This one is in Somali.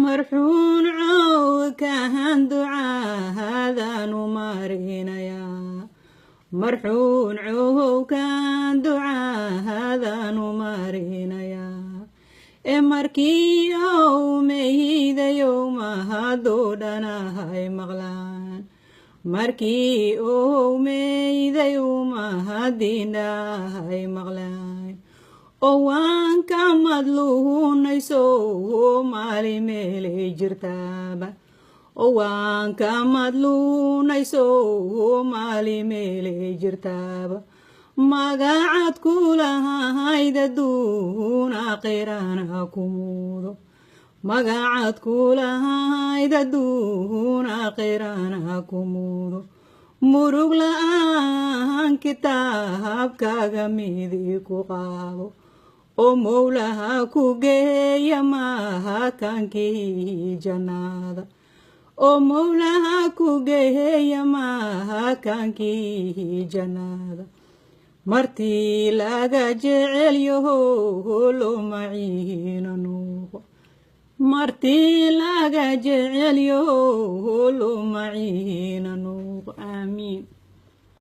marxuun cowkahan ducaa haadaanu marinayaa marxuun cowkan ducaa haadaanu marinayaa markii meyhidayow mahaduu dhanahay maqlaan markii meyhidayow mahadindhahay maqlaan waan ka madluunayso maali meelay jirtaaba waan ka madluunayso maali meelay jirtaaba magacaad kulahayd adduun aakhirana ku mudo magacaad kulahayd adduun aakhirana ku mudo murug la'aan kitaabkaaga midi ku qaado mowlaha ku geeya mahakankii jannada mowlaha ku geeya mahakankii jannada martii laga jecelyaho loo maciina nuuqo martii laga jecelyaho loo maciina nuuqo aamiin